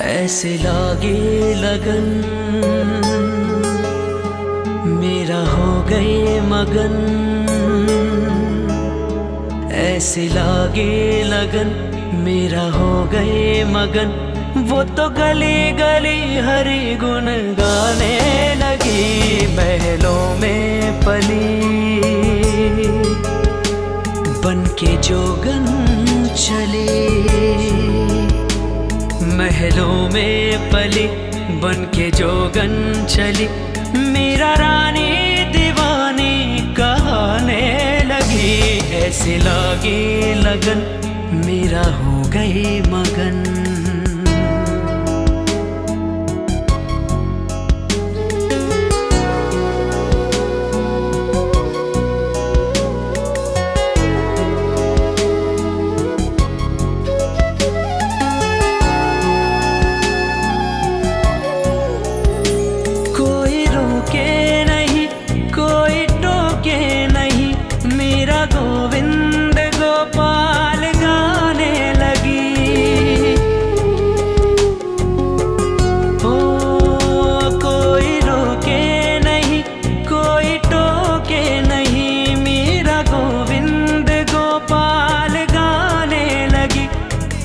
ऐसे लागे लगन मेरा हो गए मगन। ऐसे लागे लगन मेरा हो गए मगन। वो तो गली गली हरि गुण गाने लगी। महलों में पली बन के जोगन चली। महलों में पली बन के जोगन चली। मेरा रानी दीवानी कहने लगी। ऐसे लागे लगन मेरा हो गई मगन। गोविंद गोपाल गाने लगी। ओ कोई रोके नहीं कोई टोके नहीं। मेरा गोविंद गोपाल गाने लगी।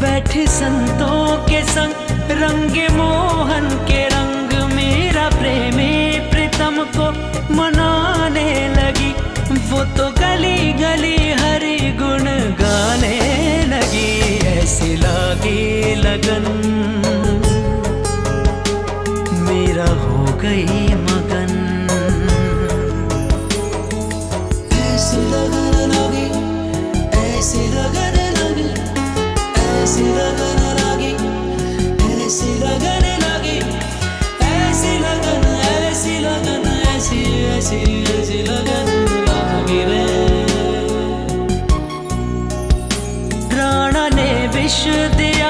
बैठे संतों के संग रंगे मोहन के रंग। मेरा प्रेमी प्रीतम को मनाने लगी। वो तो गली गली हरि गुण गाने लगी। ऐसे लागे लगन मेरा हो गई मगन। ऐसे लगन लगी ऐसे लगन लगी ऐसे लगन लगी ऐसे लगन लगी ऐसी लगन ऐसी लगन ऐसी ऐसी ऐसी लगन। राणा ने विष दिया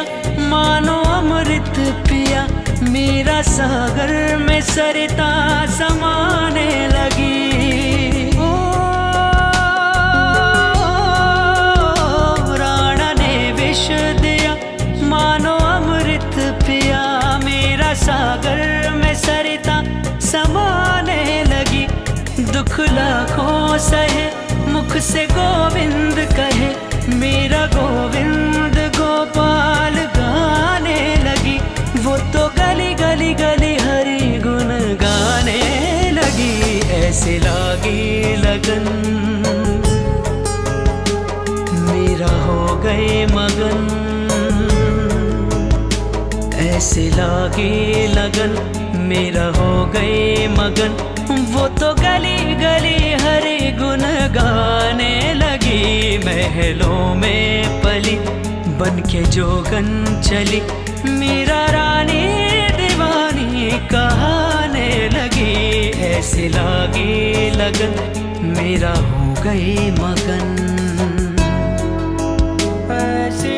मानो अमृत पिया। मेरा सागर में सरिता समाने लगी। ओ राणा ने विष दिया मानो अमृत पिया। मेरा सागर में सरिता समाने लगी। दुख लाखों सहे मुख से गोविंद कहे। मेरा गोविंद गोपाल गाने लगी। वो तो गली गली गली हरि गुण गाने लगी। ऐसे लागी लगन मेरा हो गए मगन। ऐसे लागे लगन मेरा हो गए मगन। वो तो गली गली हरि गुण गाने लगी। महलों में पली बन के जोगन चली। मेरा रानी दीवानी कहने लगी। ऐसे लागे लगन मेरा हो गई मगन। ऐसे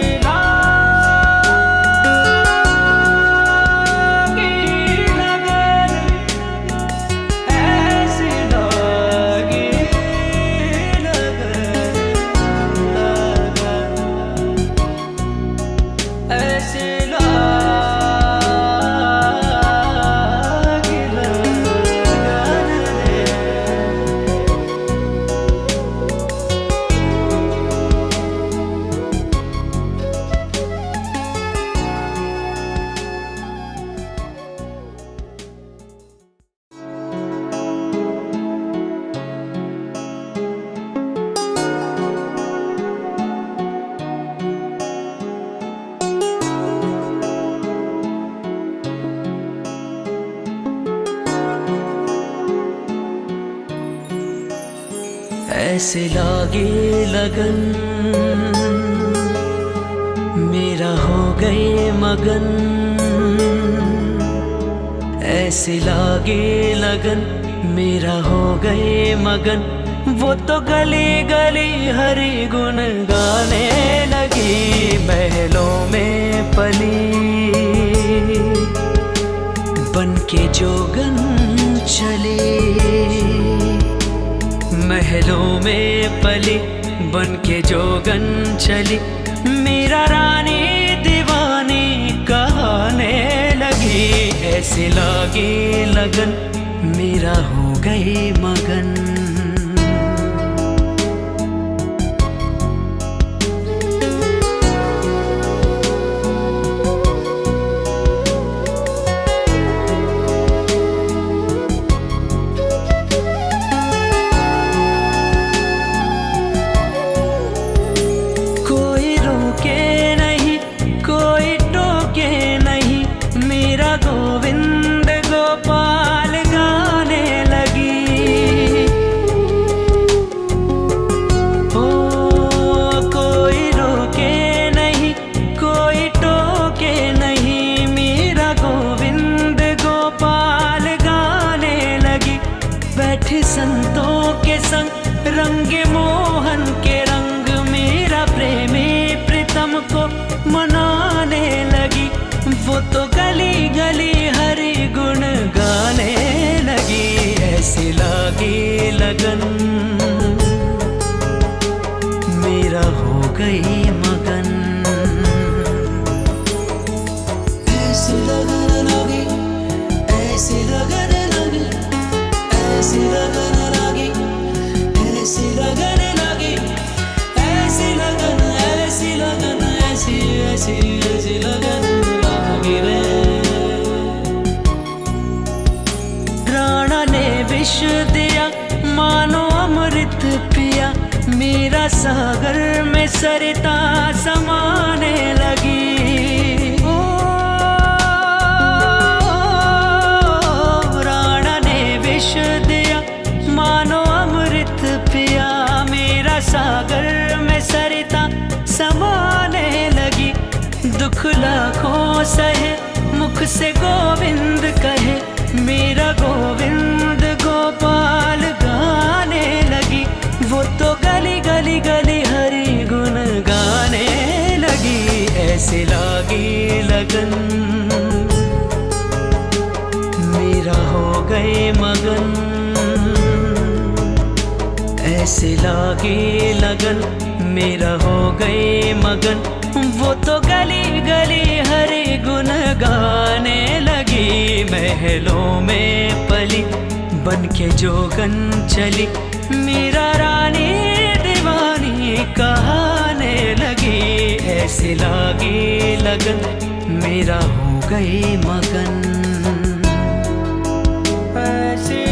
ऐसे लागे लगन मेरा हो गए मगन। ऐसे लागे लगन मेरा हो गए मगन। वो तो गली गली हरि गुण गाने लगी। महलों में पली बन के जोगन चली। महलों में पली बन के जोगन चली। मेरा रानी दीवानी कहने ऐसे लागे लगन मेरा हो गए मगन। कोई रोके नहीं कोई टोके नहीं, मेरा गोविंद गोपाल गाने लगी। ओ कोई रोके नहीं कोई टोके नहीं, मेरा गोविंद गोपाल गाने लगी। बैठे संतों के संग रंगे मोहन के रंग, मेरा प्रेमी प्रीतम को मनाने लगी। वो तो गली गली हरि गुण गाने लगी। ऐसे लागे लगन मेरा हो गई मगन। ऐसे लगन लगी ऐसे लगन लगी ऐसे लगन लगी ऐसे लगन लगी ऐसी लगन ऐसी लगन ऐसी ऐसी ऐसी लगन लगी रे। राणा ने विष दिया मानो अमृत पिया, मेरा सागर में सरिता समाने लगी। ओ राणा ने विष दिया मानो अमृत पिया, मेरा सागर में सरिता समाने लगी। दुख लाखों सहे मुख से गोविंद कहे, मेरा गोविंद गोपाल गाने लगी। वो तो गली गली गली हरि गुण गाने लगी। ऐसे लागी लगन मेरा हो गए मगन। ऐसे लागे लगन मेरा हो गए मगन। वो तो गली गली हरि गुण गाने लगी। महलों में पली बन के जोगन चली, मेरा रानी दीवानी कहाने लगी। ऐसे लागे लगन मेरा हो गए मगन। ऐसे